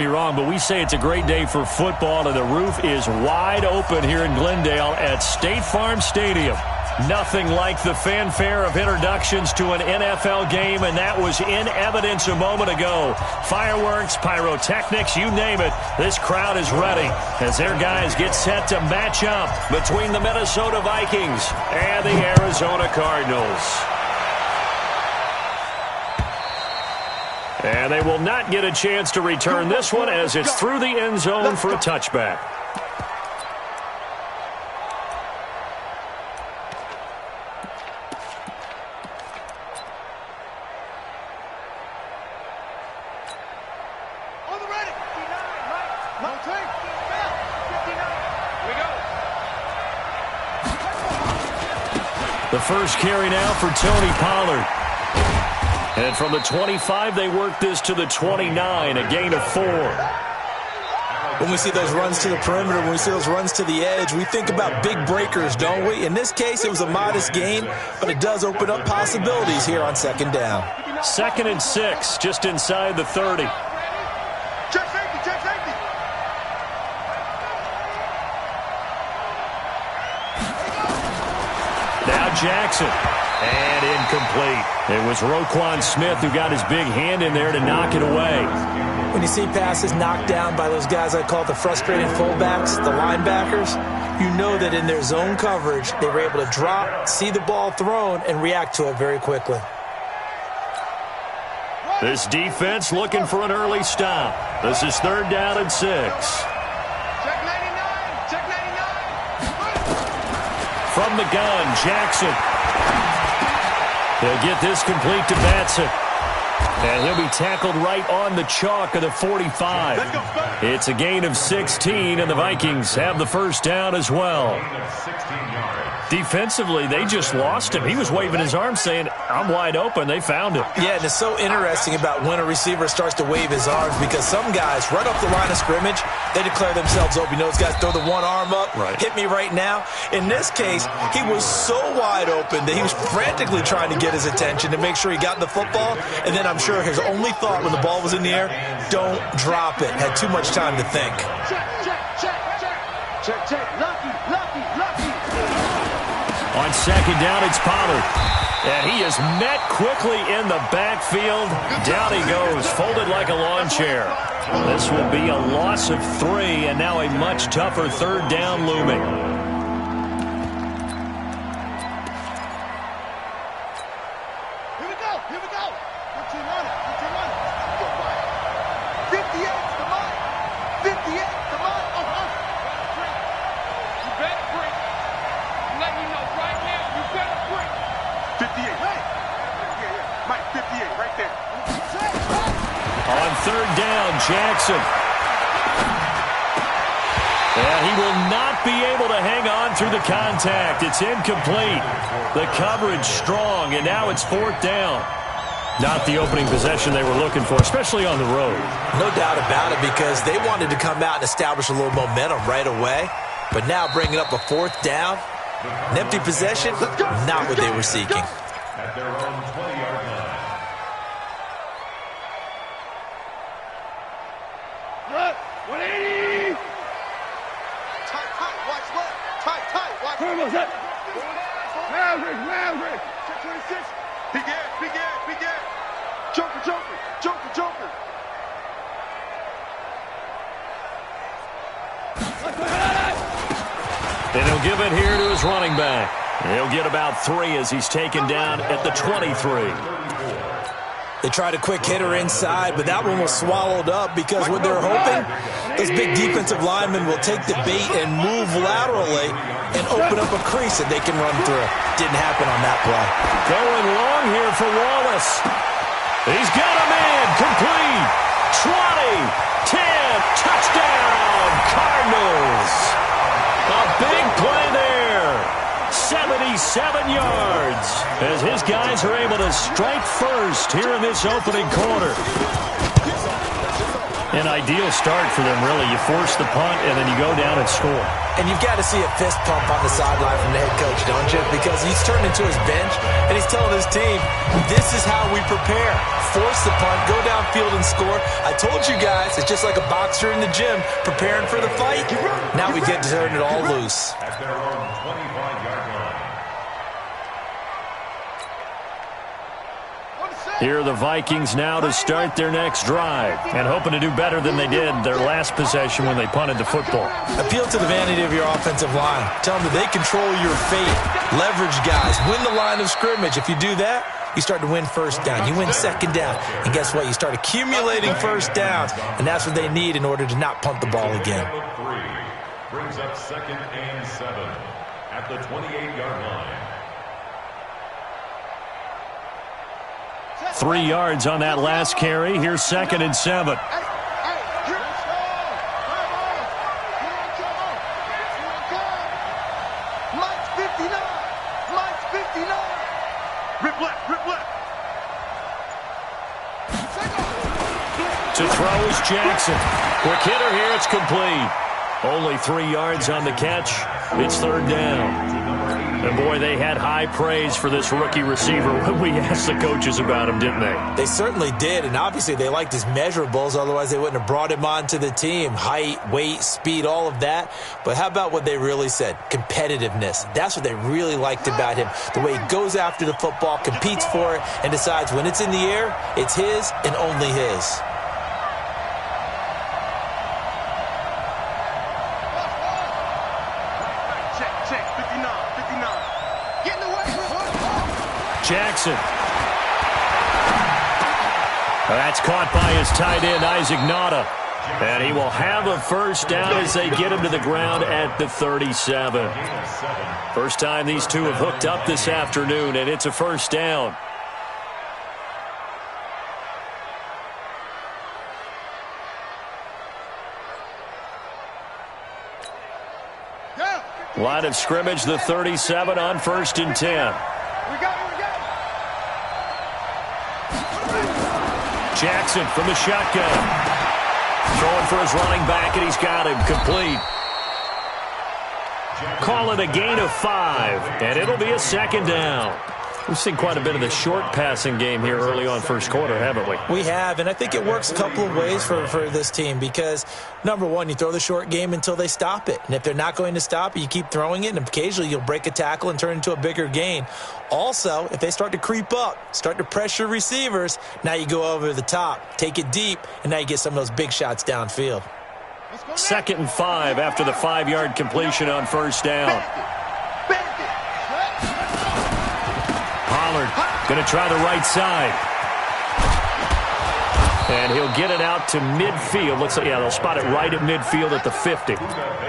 Be wrong, but we say it's a great day for football, and the roof is wide open here in Glendale at State Farm Stadium. Nothing like the fanfare of introductions to an NFL game, and that was in evidence a moment ago. Fireworks, pyrotechnics, you name it. This crowd is ready as their guys get set to match up between the Minnesota Vikings and the Arizona Cardinals. And they will not get a chance to return this one as it's through the end zone for a touchback. The first carry now for Tony Pollard. And from the 25, they work this to the 29, a gain of 4. When we see those runs to the perimeter, when we see those runs to the edge, we think about big breakers, don't we? In this case, it was a modest gain, but it does open up possibilities here on second down. 2nd and 6, just inside the 30. Check safety. Now Jackson. And incomplete. It was Roquan Smith who got his big hand in there to knock it away. When you see passes knocked down by those guys I call the frustrated fullbacks, the linebackers, you know that in their zone coverage, they were able to drop, see the ball thrown, and react to it very quickly. This defense looking for an early stop. This is 3rd down and 6. Check 99. From the gun, Jackson. He'll get this complete to Batson. And he'll be tackled right on the chalk of the 45. It's a gain of 16, and the Vikings have the first down as well. Defensively, they just lost him. He was waving his arms saying, I'm wide open. They found him. Yeah, and it's so interesting about when a receiver starts to wave his arms because some guys, right off the line of scrimmage, they declare themselves open. You know, those guys throw the one arm up, hit me right now. In this case, he was so wide open that he was frantically trying to get his attention to make sure he got the football. And then I'm sure his only thought when the ball was in the air, don't drop it. Had too much time to think. Check. Lucky. On 2nd down, it's Pollard. And he is met quickly in the backfield. Down he goes, folded like a lawn chair. This will be a loss of 3, and now a much tougher 3rd down looming. Here we go. Good team on it. 58, come on. 58, come on. You better break. I'm letting you know right now, you better break. 58. Hey. Yeah. Mike, 58, right there. On 3rd down, Jackson. And he will not be able to hang on through the contact. It's incomplete. The coverage strong, and now it's 4th down. Not the opening possession they were looking for, especially on the road. No doubt about it, because they wanted to come out and establish a little momentum right away. But now bringing up a 4th down, an empty possession, not what they were seeking. At their own 20-yard line. Good. 180. Tight, watch left. Tight, watch left. Maverick. Check 26. Big air. Joker. And he'll give it here to his running back. He'll get about 3 as he's taken down at the 23. They tried a quick hitter inside, but that one was swallowed up because what they're hoping, those big defensive linemen will take the bait and move laterally and open up a crease that they can run through. Didn't happen on that play. Going long here for Wallace. He's got a man complete. 20, 10, touchdown, Cardinals. A big play there. 77 yards as his guys are able to strike first here in this opening quarter. An ideal start for them, really. You force the punt, and then you go down and score. And you've got to see a fist pump on the sideline from the head coach, don't you? Because he's turned into his bench, and he's telling his team, this is how we prepare. Force the punt, go downfield and score. I told you guys, it's just like a boxer in the gym preparing for the fight. Now we get to turn it all loose. At their own 25-yard line. Here are the Vikings now to start their next drive and hoping to do better than they did their last possession when they punted the football. Appeal to the vanity of your offensive line. Tell them that they control your fate. Leverage guys. Win the line of scrimmage. If you do that, you start to win first down. You win second down. And guess what? You start accumulating first downs. And that's what they need in order to not punt the ball again. Brings up 2nd and 7 at the 28-yard line. 3 yards on that last carry. Here's 2nd and 7. To throw is Jackson. Quick hitter here. It's complete. Only 3 yards on the catch. It's 3rd down. And, boy, they had high praise for this rookie receiver when we asked the coaches about him, didn't they? They certainly did, and obviously they liked his measurables. Otherwise, they wouldn't have brought him onto the team. Height, weight, speed, all of that. But how about what they really said? Competitiveness. That's what they really liked about him. The way he goes after the football, competes for it, and decides when it's in the air, it's his and only his. Jackson. That's caught by his tight end, Isaac Nauta. And he will have a first down as they get him to the ground at the 37. First time these two have hooked up this afternoon, and it's a first down. Line of scrimmage, the 37 on 1st and 10. Jackson from the shotgun. Throwing for his running back, and he's got him complete. Call it a gain of 5, and it'll be a 2nd down. We've seen quite a bit of the short passing game here early on first quarter, haven't we? We have, and I think it works a couple of ways for this team because, number one, you throw the short game until they stop it. And if they're not going to stop it, you keep throwing it, and occasionally you'll break a tackle and turn it into a bigger gain. Also, if they start to creep up, start to pressure receivers, now you go over the top, take it deep, and now you get some of those big shots downfield. 2nd and 5 after the 5-yard completion on first down. Pollard going to try the right side. And he'll get it out to midfield. Looks like, yeah, they'll spot it right at midfield at the 50.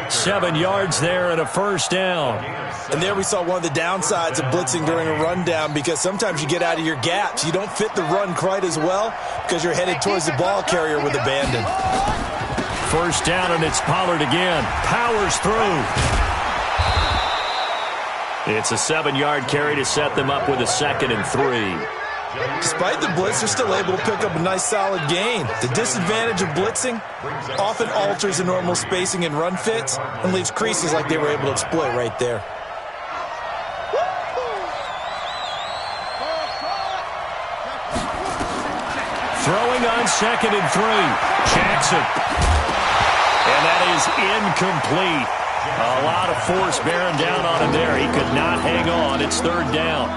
7 yards there and a first down. And there we saw one of the downsides of blitzing during a rundown because sometimes you get out of your gaps. You don't fit the run quite as well because you're headed towards the ball carrier with abandon. First down, and it's Pollard again. Powers through. It's a 7-yard carry to set them up with a 2nd and 3. Despite the blitz, they're still able to pick up a nice solid gain. The disadvantage of blitzing often alters the normal spacing and run fits and leaves creases like they were able to exploit right there. Throwing on 2nd and 3. Jackson. And that is incomplete. A lot of force bearing down on him there. He could not hang on. It's 3rd down.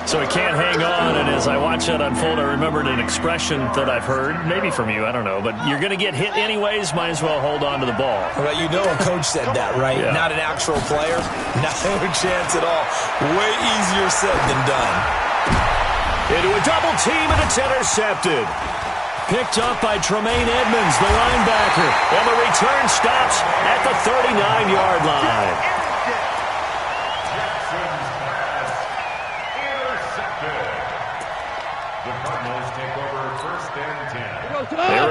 So he can't hang on, and as I watch that unfold, I remembered an expression that I've heard, maybe from you, I don't know, but you're going to get hit anyways, might as well hold on to the ball. Well, you know a coach said that, right? Yeah. Not an actual player. Not a chance at all. Way easier said than done. Into a double team, and it's intercepted. Picked up by Tremaine Edmonds, the linebacker, and the return stops at the 39-yard line.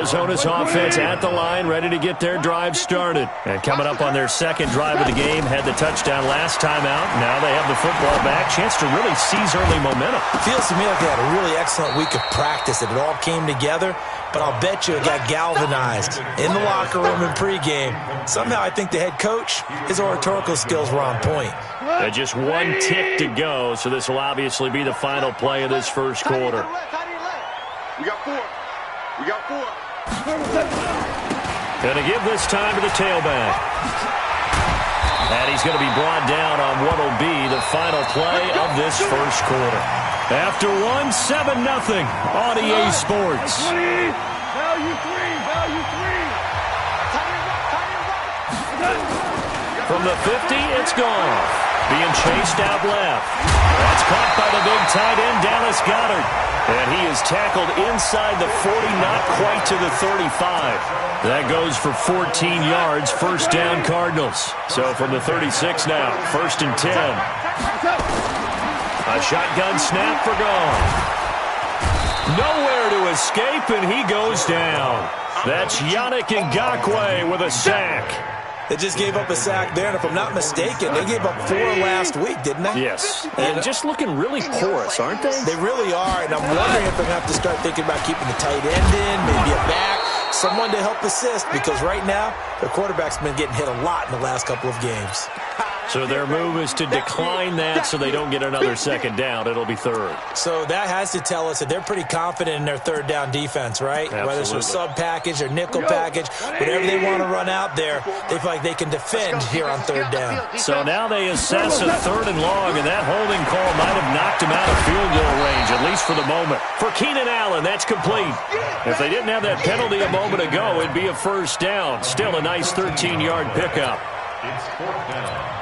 Arizona's offense at the line, ready to get their drive started. And coming up on their second drive of the game, had the touchdown last time out. Now they have the football back. Chance to really seize early momentum. Feels to me like they had a really excellent week of practice. It all came together, but I'll bet you it got galvanized in the locker room in pregame. Somehow I think the head coach, his oratorical skills were on point. Just one tick to go, so this will obviously be the final play of this first quarter. We got 4. We got 4. Going to give this time to the tailback. And he's going to be brought down on what will be the final play of this first quarter. After one, 7-0 on EA Sports. Value 3. Value 3. From the 50, it's gone. Being chased out left. That's caught by the big tight end, Dallas Goedert. And he is tackled inside the 40, not quite to the 35. That goes for 14 yards, first down Cardinals. So from the 36 now, 1st and 10. A shotgun snap for gone. Nowhere to escape, and he goes down. That's Yannick Ngakoue with a sack. They just gave up a sack there, and if I'm not mistaken, they gave up 4 last week, didn't they? Yes. And just looking really porous, aren't they? They really are, and I'm wondering if they're going to have to start thinking about keeping the tight end in, maybe a back, someone to help assist, because right now, their quarterback's been getting hit a lot in the last couple of games. So their move is to decline that so they don't get another second down. It'll be 3rd. So that has to tell us that they're pretty confident in their 3rd down defense, right? Absolutely. Whether it's a sub package or nickel package, whatever they want to run out there, they feel like they can defend here on 3rd down. So now they assess a 3rd and long, and that holding call might have knocked him out of field goal range, at least for the moment. For Keenan Allen, that's complete. If they didn't have that penalty a moment ago, it'd be a 1st down. Still a nice 13-yard pickup. It's 4th down.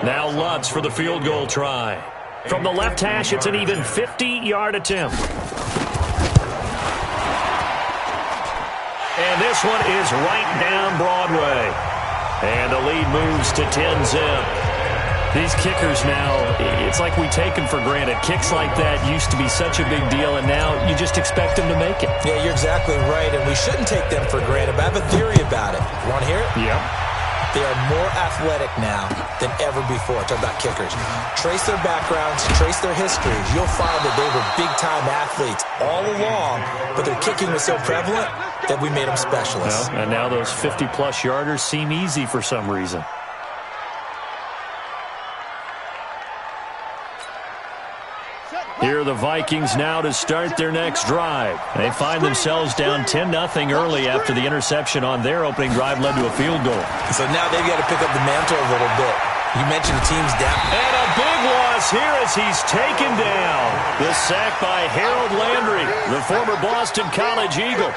Now Lutz for the field goal try. From the left hash, it's an even 50-yard attempt. And this one is right down Broadway. And the lead moves to 10-zip. These kickers now, it's like we take them for granted. Kicks like that used to be such a big deal, and now you just expect them to make it. Yeah, you're exactly right, and we shouldn't take them for granted, but I have a theory about it. You want to hear it? Yep. They are more athletic now than ever before. Talk about kickers. Trace their backgrounds, trace their histories. You'll find that they were big-time athletes all along, but their kicking was so prevalent that we made them specialists. Well, and now those 50-plus yarders seem easy for some reason. Here are the Vikings now to start their next drive. They find themselves down 10-0 early after the interception on their opening drive led to a field goal. So now they've got to pick up the mantle a little bit. You mentioned the team's down. And a big loss here as he's taken down. The sack by Harold Landry, the former Boston College Eagle.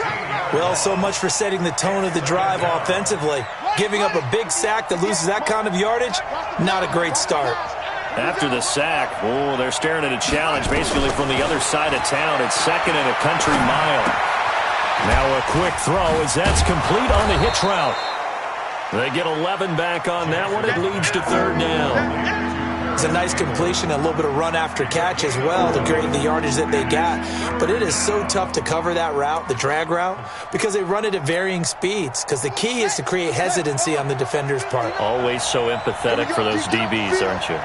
Well, so much for setting the tone of the drive offensively. Giving up a big sack that loses that kind of yardage, not a great start. After the sack, they're staring at a challenge basically from the other side of town. It's 2nd and a country mile. Now a quick throw as that's complete on the hitch route. They get 11 back on that one. It leads to 3rd down. It's a nice completion, a little bit of run after catch as well to create the yardage that they got. But it is so tough to cover that route, the drag route, because they run it at varying speeds. Because the key is to create hesitancy on the defender's part. Always so empathetic for those DBs, aren't you?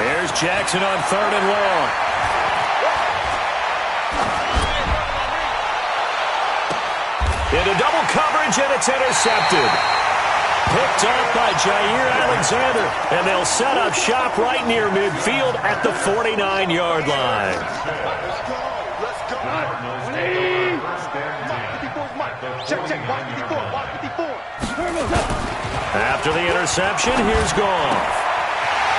Here's Jackson on 3rd and long. Into double coverage, and it's intercepted. Picked up by Jair Alexander, and they'll set up shop right near midfield at the 49-yard line. Let's go. Check. Watch 54. After the interception, here's Goff.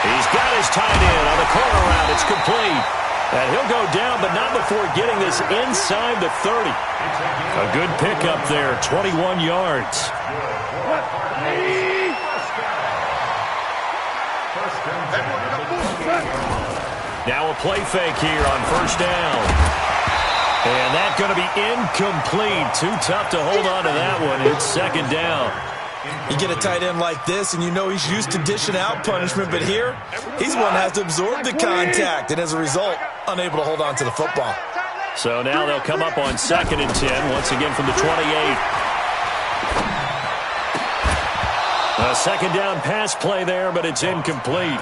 He's got his tight end on the corner route. It's complete. And he'll go down, but not before getting this inside the 30. A good pickup there, 21 yards. Now a play fake here on 1st down. And that's going to be incomplete. Too tough to hold on to that one. It's 2nd down. You get a tight end like this, and you know he's used to dishing out punishment, but here, he's one that has to absorb the contact, and as a result, unable to hold on to the football. So now they'll come up on 2nd and 10, once again from the 28. A second down pass play there, but it's incomplete.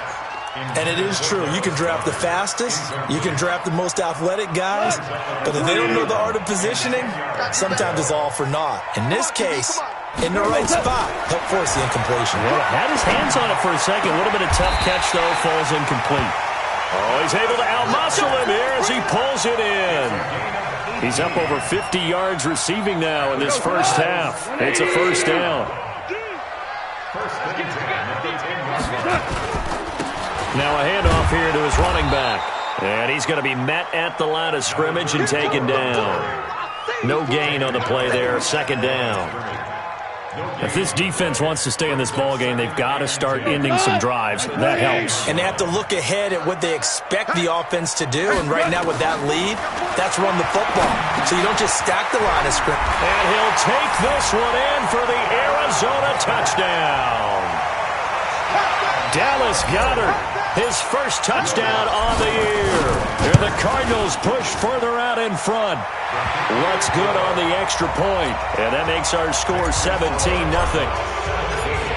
And it is true. You can draft the fastest. You can draft the most athletic guys. But if they don't know the art of positioning, sometimes it's all for naught. In this case, in the right spot, help force the incompletion. Well, had his hands on it for a second. Would have been a tough catch, though. Falls incomplete. Oh, he's able to outmuscle him here as he pulls it in. He's up over 50 yards receiving now in this first half. It's a first down. Now a handoff here to his running back. And he's going to be met at the line of scrimmage and taken down. No gain on the play there. Second down. If this defense wants to stay in this ball game, they've got to start ending some drives. That helps. And they have to look ahead at what they expect the offense to do. And right now with that lead, that's run the football. So you don't just stack the line of scrimmage. And he'll take this one in for the Arizona touchdown. Dallas Goedert, his first touchdown on the year. And the Cardinals push further out in front. What's good on the extra point? And that makes our score 17-0.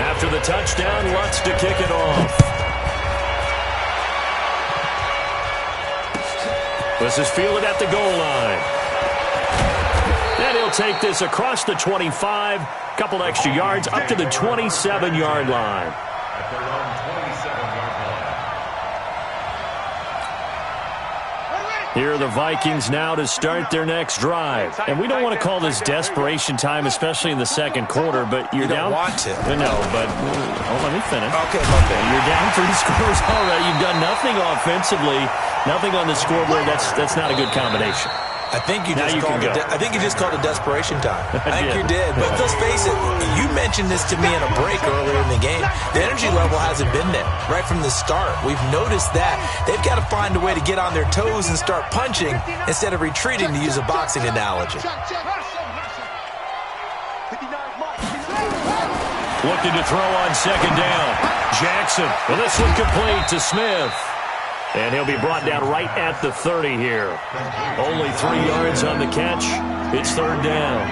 After the touchdown, Lutz to kick it off. This is fielded at the goal line. And he'll take this across the 25, couple extra yards, up to the 27-yard line. At their own 27-yard line. Here are the Vikings now to start their next drive. And we don't want to call this desperation time, especially in the second quarter, but you're down. You don't want to. No, but let me finish. Okay, okay. You're down 3 scores already. You've done nothing offensively, nothing on the scoreboard. That's not a good combination. I think you just called it desperation time. I think you did. But let's face it, you mentioned this to me in a break earlier in the game. The energy level hasn't been there right from the start. We've noticed that. They've got to find a way to get on their toes and start punching instead of retreating, to use a boxing analogy. Looking to throw on second down. Jackson. Well, this one complete to Smith. And he'll be brought down right at the 30 here. Only 3 yards on the catch. It's third down.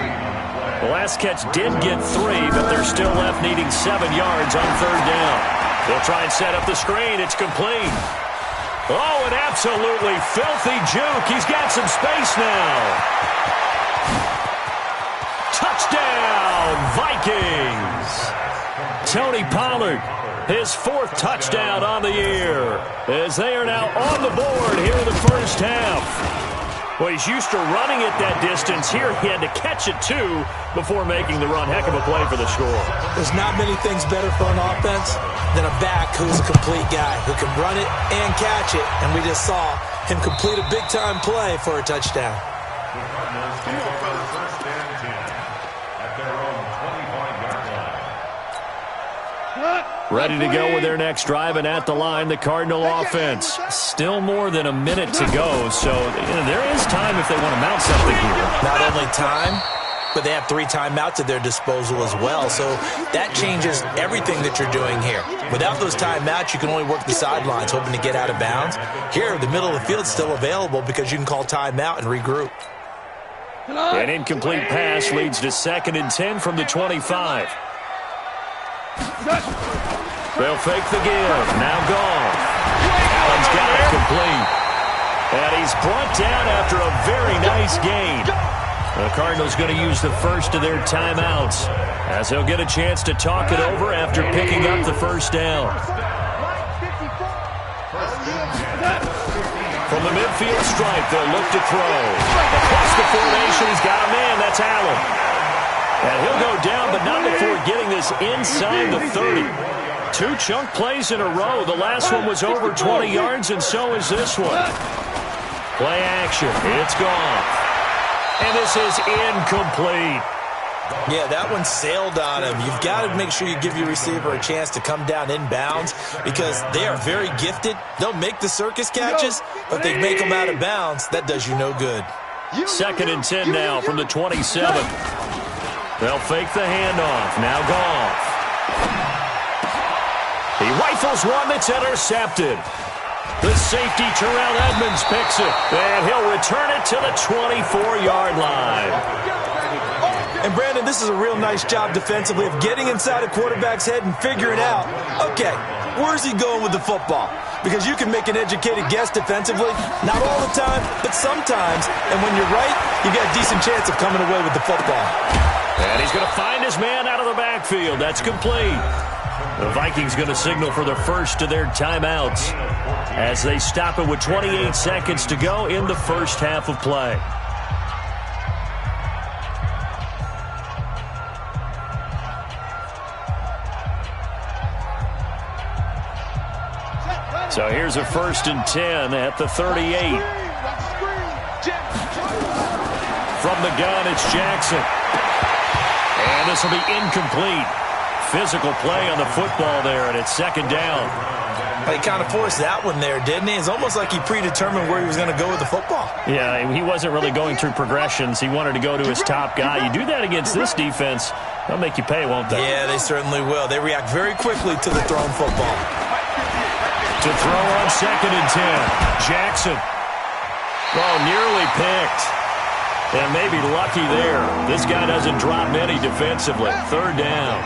The last catch did get 3, but they're still left needing 7 yards on third down. They'll try and set up the screen. It's complete. Oh, an absolutely filthy juke. He's got some space now. Touchdown, Vikings. Tony Pollard. His 4th touchdown on the year, as they are now on the board here in the first half. Well, he's used to running it that distance. Here he had to catch it, too, before making the run. Heck of a play for the score. There's not many things better for an offense than a back who's a complete guy, who can run it and catch it. And we just saw him complete a big-time play for a touchdown. The Cardinals take over first and 10 at their own 25-yard line. Ready to go with their next drive, and at the line, the Cardinal offense. Still more than a minute to go, so there is time if they want to mount something here. Not only time, but they have 3 timeouts at their disposal as well, so that changes everything that you're doing here. Without those timeouts, you can only work the sidelines, hoping to get out of bounds. Here, the middle of the field's still available because you can call timeout and regroup. An incomplete pass leads to 2nd and 10 from the 25. They'll fake the give. Now Goff. Allen's got it complete. And he's brought down after a very nice gain. The Cardinals going to use the first of their timeouts, as they'll get a chance to talk it over after picking up the first down. From the midfield stripe, they'll look to throw. Across the formation, he's got a man. That's Allen. And he'll go down, but not before getting this inside the 30. 2 chunk plays in a row. The last one was over 20 yards, and so is this one. Play action. It's gone. And this is incomplete. Yeah, that one sailed on him. You've got to make sure you give your receiver a chance to come down inbounds, because they are very gifted. They'll make the circus catches, but if they make them out of bounds, that does you no good. 2nd and 10 now from the 27. They'll fake the handoff. Now Goff. He rifles one that's intercepted. The safety, Terrell Edmonds, picks it. And he'll return it to the 24-yard line. And, Brandon, this is a real nice job defensively of getting inside a quarterback's head and figuring out, okay, where's he going with the football? Because you can make an educated guess defensively. Not all the time, but sometimes. And when you're right, you got a decent chance of coming away with the football. And he's going to find his man out of the backfield. That's complete. The Vikings going to signal for the first of their timeouts as they stop it with 28 seconds to go in the first half of play. So here's a 1st and 10 at the 38. From the gun, it's Jackson. And this will be incomplete. Physical play on the football there, and it's 2nd down. He kind of forced that one there, didn't he? It's almost like he predetermined where he was going to go with the football. Yeah, he wasn't really going through progressions. He wanted to go to his top guy. You do that against this defense, they'll make you pay, won't they? Yeah, they certainly will. They react very quickly to the thrown football. To throw on 2nd and 10. Jackson. Oh, nearly picked. And maybe lucky there. This guy doesn't drop many defensively. 3rd down.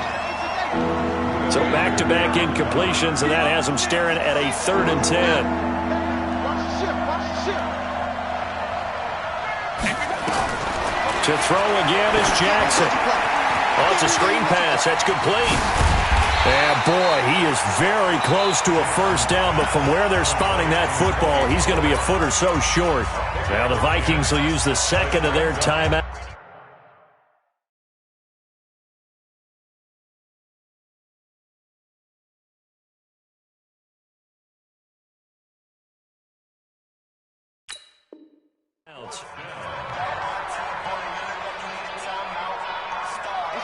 So back-to-back incompletions, and that has him staring at a 3rd and 10. To throw again is Jackson. Oh, it's a screen pass. That's complete. And, boy, he is very close to a 1st down, but from where they're spotting that football, he's going to be a foot or so short. Now the Vikings will use the 2nd of their timeout.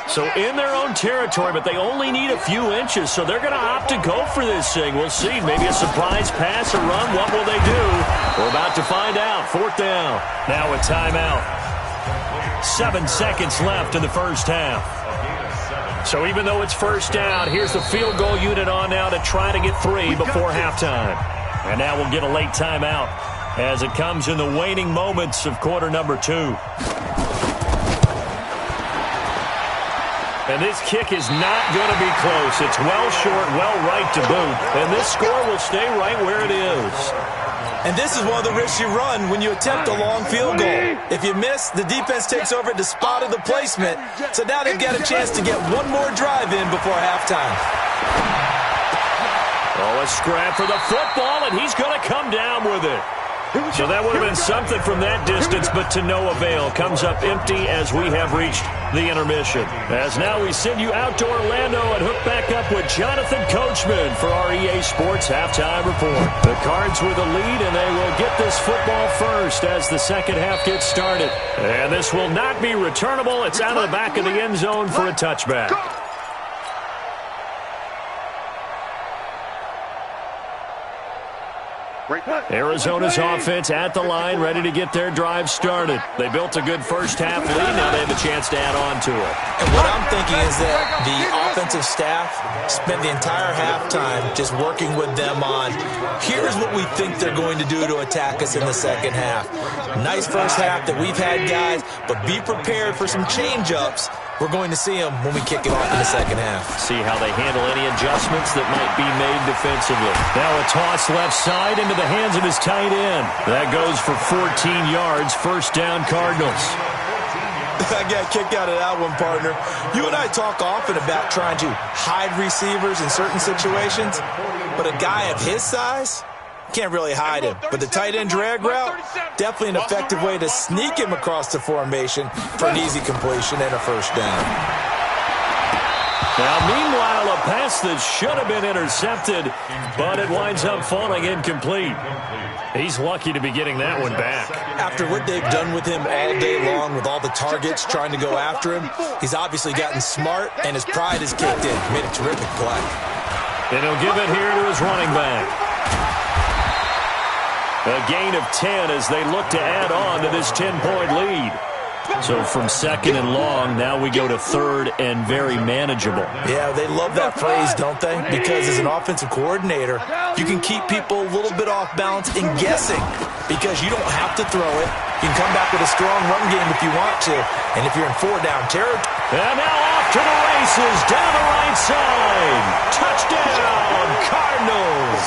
So in their own territory, but they only need a few inches, so they're going to opt to go for this thing. We'll see. Maybe a surprise pass or run. What will they do? We're about to find out. 4th down. Now a timeout. 7 seconds left in the first half. So even though it's 1st down, here's the field goal unit on now to try to get 3 before halftime. And now we'll get a late timeout as it comes in the waning moments of quarter number 2. And this kick is not going to be close. It's well short, well right to boot. And this score will stay right where it is. And this is one of the risks you run when you attempt a long field goal. If you miss, the defense takes over at the spot of the placement. So now they've got a chance to get one more drive in before halftime. Oh, a scrap for the football, and he's going to come down with it. So that would have been something from that distance, but to no avail. Comes up empty as we have reached the intermission. As now we send you out to Orlando and hook back up with Jonathan Coachman for our EA Sports Halftime Report. The Cards with the lead, and they will get this football first as the second half gets started. And this will not be returnable. It's out of the back of the end zone for a touchback. Arizona's offense at the line, ready to get their drive started. They built a good first half lead. Now they have a chance to add on to it. And what I'm thinking is that the offensive staff spent the entire halftime just working with them on, here's what we think they're going to do to attack us in the second half. Nice first half that we've had, guys, but be prepared for some change-ups. We're going to see them when we kick it off in the second half. See how they handle any adjustments that might be made defensively. Now a toss left side into the hands of his tight end. That goes for 14 yards. First down, Cardinals. I got kicked out of that one, partner. You and I talk often about trying to hide receivers in certain situations, but a guy of his size can't really hide him. But the tight end drag route, definitely an effective way to sneak him across the formation for an easy completion and a first down. Now, meanwhile, a pass that should have been intercepted, but it winds up falling incomplete. He's lucky to be getting that one back. After what they've done with him all day long with all the targets trying to go after him, he's obviously gotten smart, and his pride is kicked in. Made a terrific play. And he'll give it here to his running back. A gain of 10 as they look to add on to this 10-point lead. So from second and long, now we go to third and very manageable. Yeah, they love that phrase, don't they? Because as an offensive coordinator, you can keep people a little bit off balance and guessing because you don't have to throw it. You can come back with a strong run game if you want to. And if you're in 4-down territory. And now off to the races, down the right side. Touchdown, Cardinals.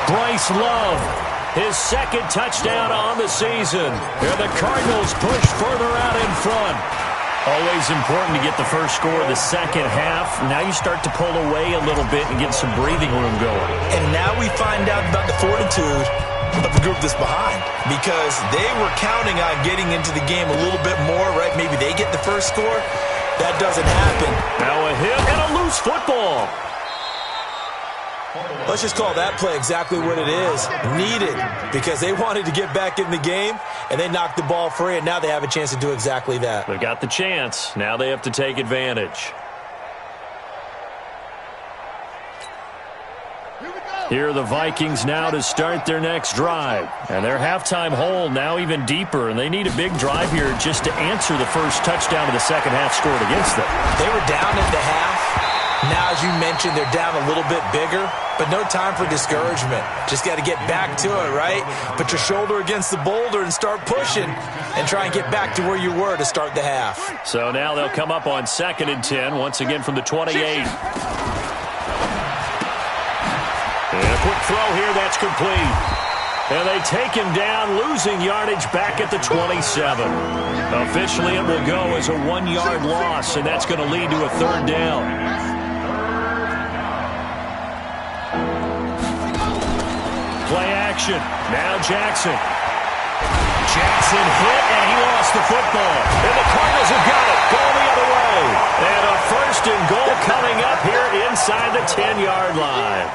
Bryce Love, his second touchdown on the season. And the Cardinals push further out in front. Always important to get the first score of the second half. Now you start to pull away a little bit and get some breathing room going. And now we find out about the fortitude of the group that's behind, because they were counting on getting into the game a little bit more, right? Maybe they get the first score. That doesn't happen. Now a hit and a loose football. Let's just call that play exactly what it is. Needed, because they wanted to get back in the game, and they knocked the ball free, and now they have a chance to do exactly that. They've got the chance. Now they have to take advantage. Here are the Vikings now to start their next drive. And their halftime hole now even deeper, and they need a big drive here just to answer the first touchdown of the second half scored against them. They were down at the half. Now, as you mentioned, they're down a little bit bigger, but no time for discouragement. Just got to get back to it, right? Put your shoulder against the boulder and start pushing and try and get back to where you were to start the half. So now they'll come up on 2nd and 10, once again from the 28. And a quick throw here, that's complete. And they take him down, losing yardage back at the 27. Officially, it will go as a 1-yard loss, and that's going to lead to a 3rd down. Play action. Now Jackson. Jackson hit, and he lost the football. And the Cardinals have got it, going the other way. And a 1st and goal coming up here inside the 10-yard line.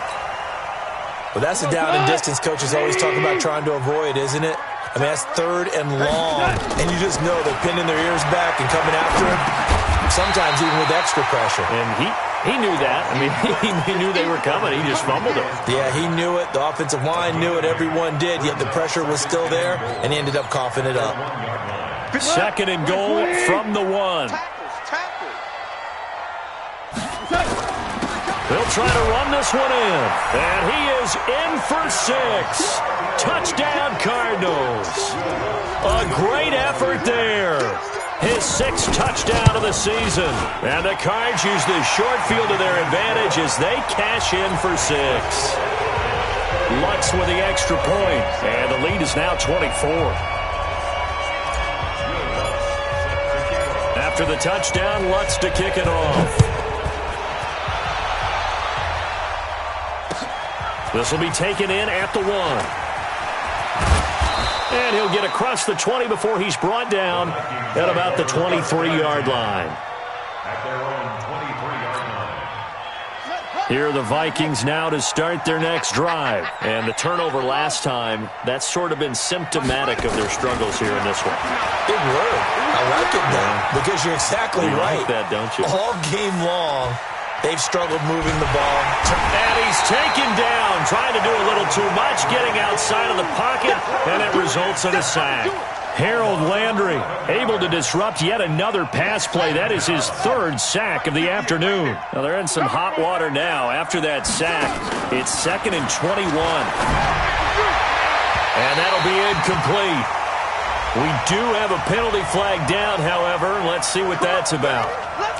Well, that's a down and distance coaches always talk about trying to avoid, isn't it? I mean, that's 3rd and long, and you just know they're pinning their ears back and coming after him, sometimes even with extra pressure. And he knew that. I mean, he knew they were coming. He just fumbled it. Yeah, he knew it. The offensive line knew it. Everyone did, yet the pressure was still there, and he ended up coughing it up. 2nd and goal from the 1. They'll try to run this one in. And he is in for 6. Touchdown, Cardinals. A great effort there. His 6th touchdown of the season. And the Cards use the short field to their advantage as they cash in for 6. Lutz with the extra point. And the lead is now 24. After the touchdown, Lutz to kick it off. This will be taken in at the 1. And he'll get across the 20 before he's brought down at about the 23-yard line. At their own 23-yard line. Here are the Vikings now to start their next drive. And the turnover last time, that's sort of been symptomatic of their struggles here in this one. Big word. I like it now, because you're exactly right. You like that, don't you? All game long, they've struggled moving the ball. And he's taken down, trying to do a little too much, getting outside of the pocket, and it results in a sack. Harold Landry able to disrupt yet another pass play. That is his 3rd sack of the afternoon. Now they're in some hot water now. After that sack, it's 2nd and 21. And that'll be incomplete. We do have a penalty flag down, however. Let's see what that's about.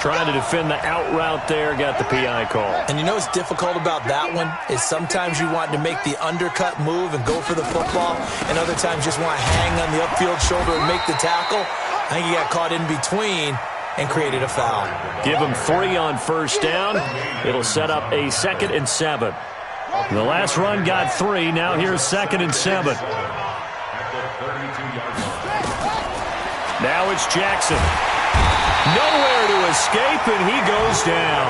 Trying to defend the out route there, got the PI call. And you know what's difficult about that one is sometimes you want to make the undercut move and go for the football, and other times just want to hang on the upfield shoulder and make the tackle. I think he got caught in between and created a foul. Give him 3 on 1st down. It'll set up a 2nd and 7. The last run got 3. Now here's 2nd and 7. Now it's Jackson. Nowhere to escape, and he goes down.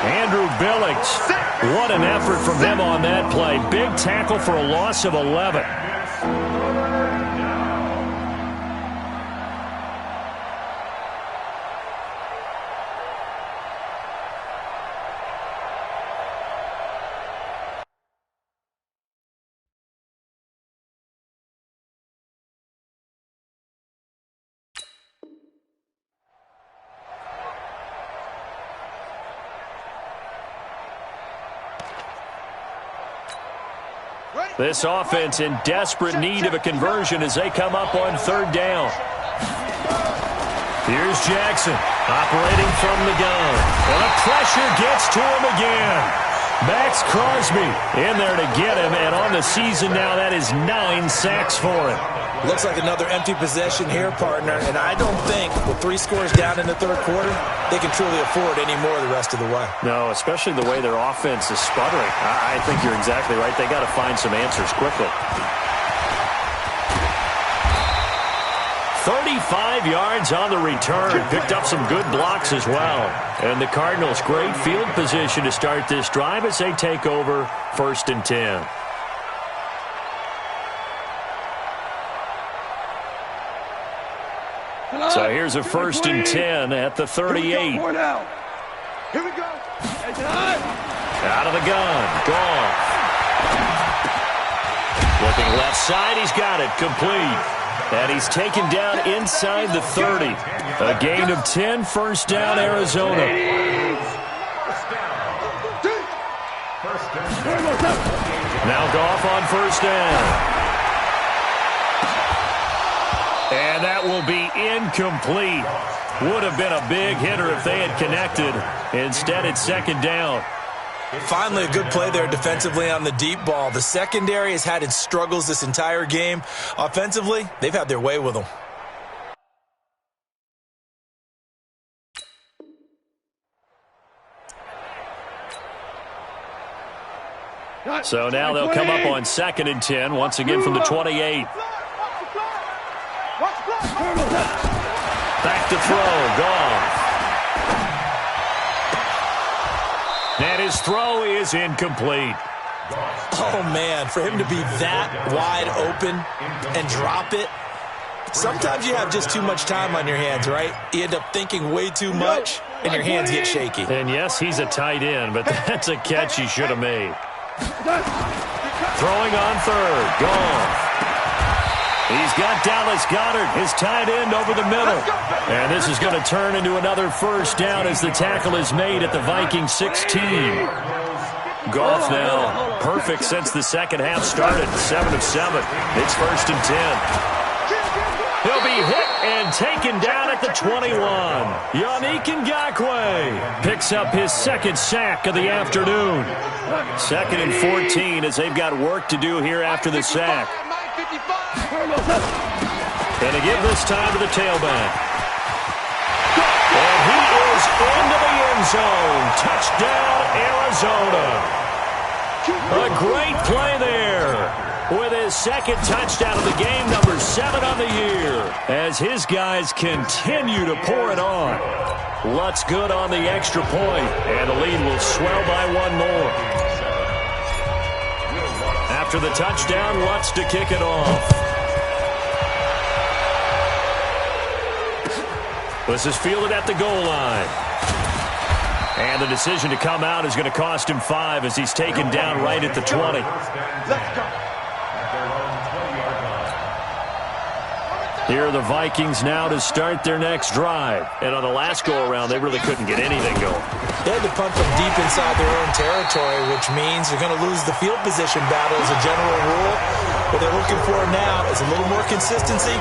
Andrew Billings. What an effort from him on that play. Big tackle for a loss of 11. This offense in desperate need of a conversion as they come up on third down. Here's Jackson operating from the gun. And the pressure gets to him again. Max Crosby in there to get him. And on the season now, that is 9 sacks for him. Looks like another empty possession here, partner. And I don't think with 3 scores down in the third quarter, they can truly afford any more the rest of the way. No, especially the way their offense is sputtering. I think you're exactly right. They got to find some answers quickly. 35 yards on the return. Picked up some good blocks as well. And the Cardinals, great field position to start this drive as they take over 1st and 10. So here's a 1st and 10 at the 38. Here we go. Out of the gun. Goff. Looking left side. He's got it. Complete. And he's taken down inside the 30. A gain of 10, 1st down, Arizona. Now Goff on 1st down. And that will be incomplete. Would have been a big hitter if they had connected. Instead, it's 2nd down. Finally, a good play there defensively on the deep ball. The secondary has had its struggles this entire game. Offensively, they've had their way with them. So now they'll come up on 2nd and 10, once again from the 28. Back to throw. Goff. And his throw is incomplete. Oh, man, for him to be that wide open and drop it. Sometimes you have just too much time on your hands, right? You end up thinking way too much, and your hands get shaky. And, yes, he's a tight end, but that's a catch he should have made. Throwing on 3rd. Goff. He's got Dallas Goedert, his tight end, over the middle. And this is going to turn into another 1st down as the tackle is made at the Vikings 16. Goff now perfect since the second half started. 7 of 7. It's 1st and 10. He'll be hit and taken down at the 21. Yannick Ngakoue picks up his 2nd sack of the afternoon. 2nd and 14 as they've got work to do here after the sack. And again this time to the tailback. And he is into the end zone. Touchdown, Arizona. A great play there with his 2nd touchdown of the game, number 7 on the year, as his guys continue to pour it on. Lutz good on the extra point, and the lead will swell by 1 more. After the touchdown, Lutz to kick it off. This is fielded at the goal line. And the decision to come out is going to cost him 5 as he's taken down right at the 20. Let's go. Here are the Vikings now to start their next drive. And on the last go-around, they really couldn't get anything going. They had to punt from deep inside their own territory, which means they're going to lose the field position battle as a general rule. What they're looking for now is a little more consistency,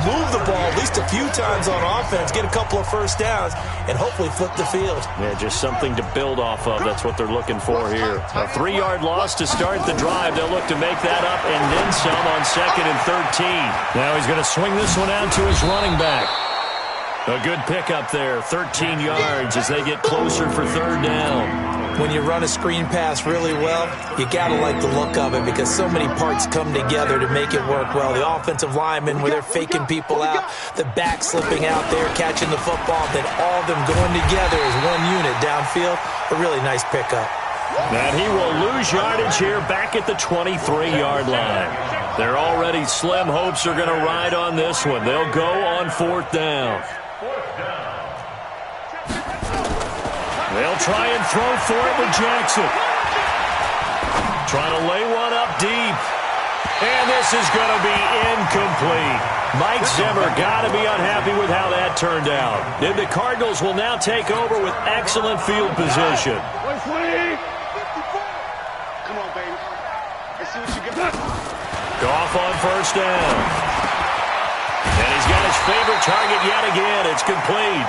move the ball at least a few times on offense, get a couple of 1st downs, and hopefully flip the field. Yeah, just something to build off of. That's what they're looking for here. A 3-yard loss to start the drive. They'll look to make that up and then some on 2nd and 13. Now he's going to swing this one out to his running back. A good pickup there, 13 yards as they get closer for 3rd down. When you run a screen pass really well, you got to like the look of it because so many parts come together to make it work well. The offensive linemen where they're faking people out, the back slipping out there, catching the football, then all of them going together as one unit downfield. A really nice pickup. And he will lose yardage here back at the 23-yard line. Their already slim hopes are going to ride on this one. They'll go on 4th down. They'll try and throw for it with Jackson. Trying to lay one up deep. And this is going to be incomplete. Mike Zimmer got to be unhappy with how that turned out. And the Cardinals will now take over with excellent field position. Come on, baby. see what you got. Goff on first down. And he's got his favorite target yet again. It's complete.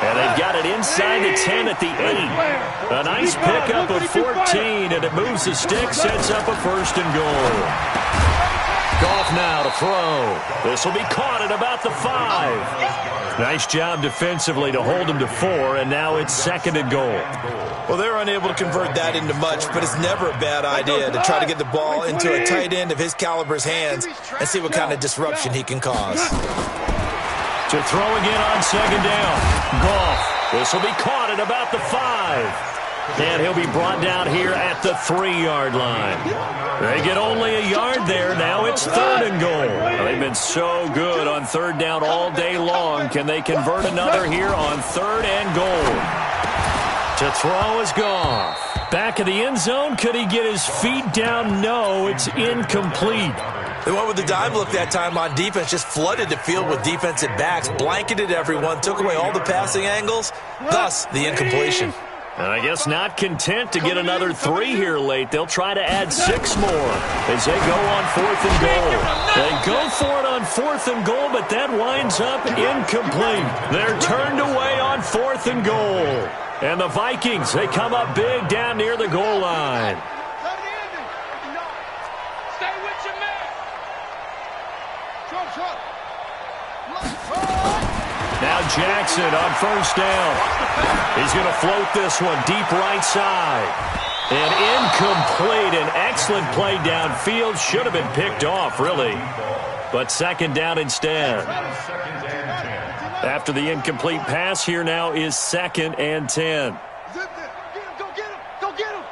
And they've got it inside the 10 at the 8. A nice pickup of 14, and it moves the stick, sets up a first and goal. Goff now to throw. This will be caught at about the 5. Nice job defensively to hold him to 4, and now it's second and goal. Well, they're unable to convert that into much, but it's never a bad idea to try to get the ball into a tight end of his caliber's hands and see what kind of disruption he can cause. To throw again on second down. Goff. This will be caught at about the 5. And he'll be brought down here at the 3-yard line. They get only a yard there. Now it's third and goal. They've been so good on third down all day long. Can they convert another here on third and goal? To throw is Goff. Back of the end zone. Could he get his feet down? No, it's incomplete. They went with the dime look that time on defense, just flooded the field with defensive backs, blanketed everyone, took away all the passing angles, thus the incompletion. And I guess not content to get another 3 here late. They'll try to add 6 more as they go on 4th and goal. They go for it on 4th and goal, but that winds up incomplete. They're turned away on 4th and goal. And the Vikings, they come up big down near the goal line. Now Jackson on first down. He's going to float this one deep right side. And incomplete. An excellent play downfield. Should have been picked off, really. But second down instead. After the incomplete pass, here now is second and 10. Go get him. Go get him.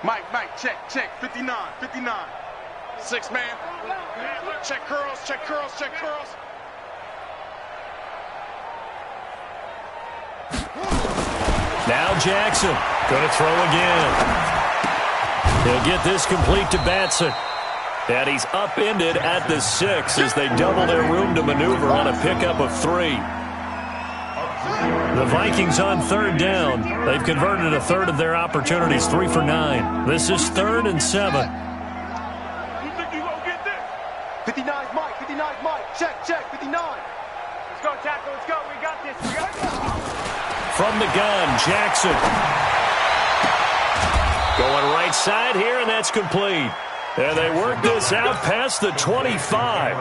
Mike, check. 59. 6 man. Check curls. Now Jackson going to throw again. He'll get this complete to Batson. And he's upended at the 6 as they double their room to maneuver on a pickup of 3. The Vikings on third down. They've converted a third of their opportunities, 3 for 9. This is 3rd and 7. You think you gonna get this? 59's Mike. Check, 59. Let's go, tackle, let's go. We got this. From the gun, Jackson. Going right side here, and that's complete. And they work this out past the 25.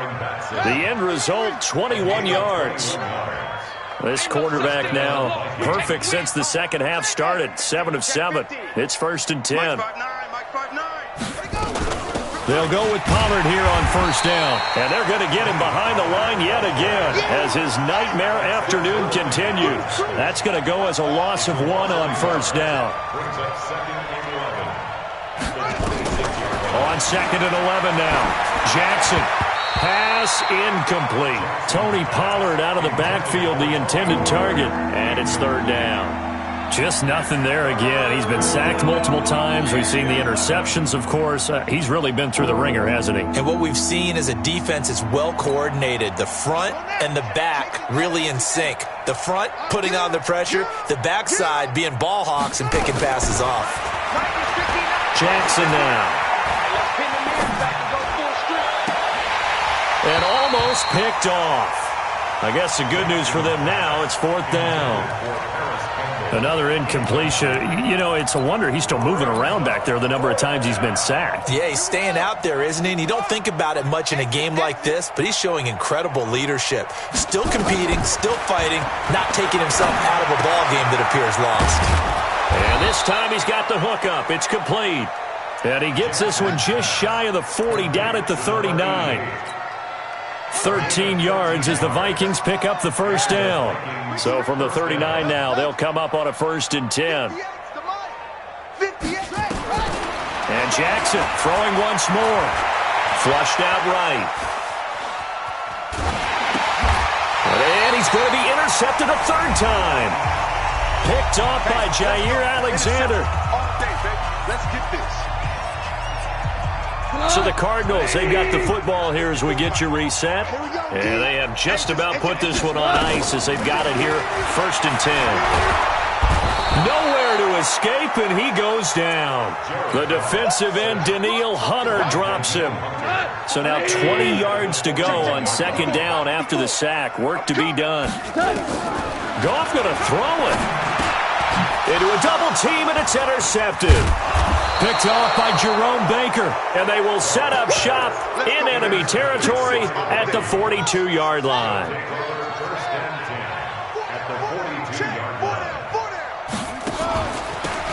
The end result, 21 yards. This quarterback now perfect since the second half started. 7 of 7. It's 1st and 10. They'll go with Pollard here on first down. And they're going to get him behind the line yet again as his nightmare afternoon continues. That's going to go as a loss of 1 on first down. On second and 11 now. Jackson. Pass incomplete. Tony Pollard out of the backfield, the intended target. And it's third down. Just nothing there again. He's been sacked multiple times. We've seen the interceptions, of course. He's really been through the ringer, hasn't he? And what we've seen is a defense is well coordinated. The front and the back really in sync. The front putting on the pressure. The backside being ball hawks and picking passes off. Jackson now. And almost picked off. I guess the good news for them now, it's 4th down. Another incompletion. You know, it's a wonder he's still moving around back there the number of times he's been sacked. Yeah, he's staying out there, isn't he? And you don't think about it much in a game like this, but he's showing incredible leadership. Still competing, still fighting, not taking himself out of a ball game that appears lost. And this time he's got the hook up. It's complete. And he gets this one just shy of the 40, down at the 39. 13 yards as the Vikings pick up the first down. So from the 39 now, they'll come up on a 1st and 10. And Jackson throwing once more. Flushed out right. And he's going to be intercepted a 3rd time. Picked off by Jair Alexander. Let's get this. So the Cardinals, they've got the football here as we get you reset. And they have just about put this one on ice as they've got it here, 1st and 10. Nowhere to escape, and he goes down. The defensive end, Daniil Hunter, drops him. So now 20 yards to go on second down after the sack. Work to be done. Goff going to throw it. Into a double team, and it's intercepted. Picked off by Jerome Baker, and they will set up shop in enemy territory at the 42-yard line.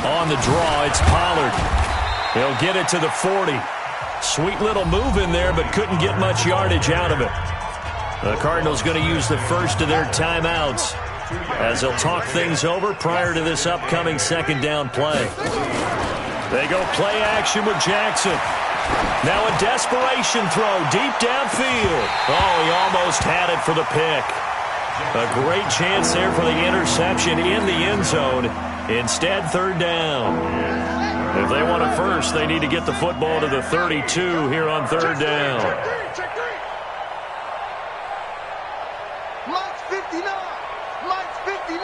On the draw, it's Pollard. He'll get it to the 40. Sweet little move in there, but couldn't get much yardage out of it. The Cardinals going to use the first of their timeouts as they'll talk things over prior to this upcoming second down play. They go play action with Jackson. Now a desperation throw deep downfield. Oh, he almost had it for the pick. A great chance there for the interception in the end zone. Instead, third down. If they want it first, they need to get the football to the 32 here on third down. Mike's 59. Mike's 59.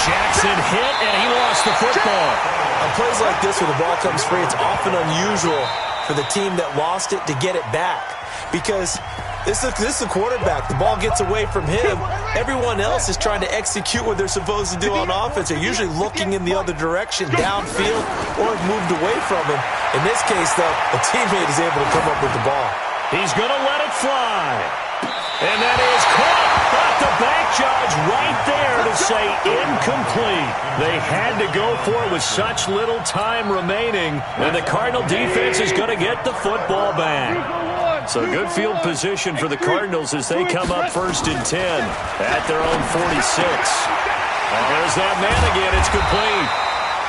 Jackson hit, and he lost the football. On plays like this where the ball comes free, it's often unusual for the team that lost it to get it back. Because this is a quarterback. The ball gets away from him. Everyone else is trying to execute what they're supposed to do on offense. They're usually looking in the other direction, downfield, or have moved away from him. In this case, though, a teammate is able to come up with the ball. He's going to let it fly. And that is caught. Got the back judge right there to say incomplete. They had to go for it with such little time remaining. And the Cardinal defense is going to get the football back. So good field position for the Cardinals as they come up first and 10 at their own 46. There's that man again. It's complete.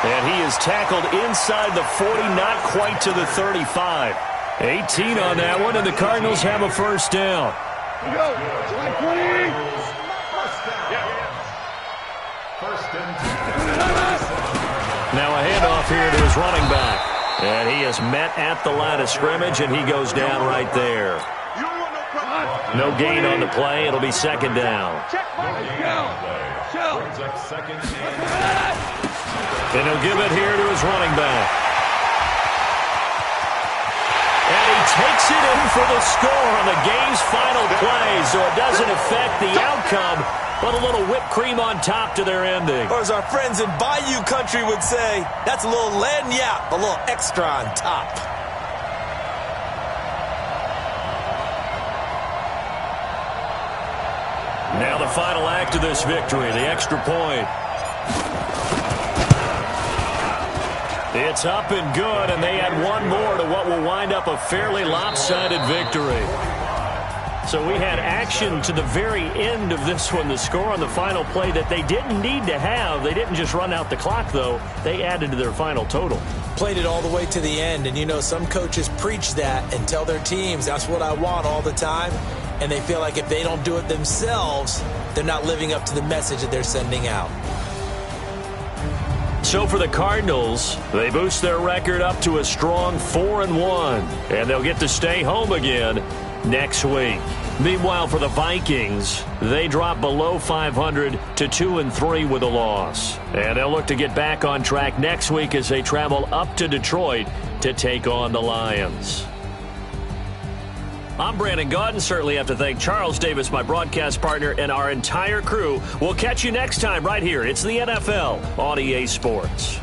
And he is tackled inside the 40, not quite to the 35. 18 on that one, and the Cardinals have a first down. Now a handoff here to his running back. And he is met at the line of scrimmage, and he goes down right there. No gain on the play. It'll be second down. And he'll give it here to his running back. And he takes it in for the score on the game's final play, so it doesn't affect the outcome, but a little whipped cream on top to their ending. Or as our friends in Bayou Country would say, that's a little lagniappe, a little extra on top. Now the final act of this victory, the extra point. It's up and good, and they add one more to what will wind up a fairly lopsided victory. So we had action to the very end of this one, the score on the final play that they didn't need to have. They didn't just run out the clock, though. They added to their final total. Played it all the way to the end, and you know some coaches preach that and tell their teams, that's what I want all the time, and they feel like if they don't do it themselves, they're not living up to the message that they're sending out. So for the Cardinals, they boost their record up to a strong 4-1, and they'll get to stay home again next week. Meanwhile, for the Vikings, they drop below 500 to 2-3 with a loss. And they'll look to get back on track next week as they travel up to Detroit to take on the Lions. I'm Brandon Gaudin. Certainly have to thank Charles Davis, my broadcast partner, and our entire crew. We'll catch you next time right here. It's the NFL on EA Sports.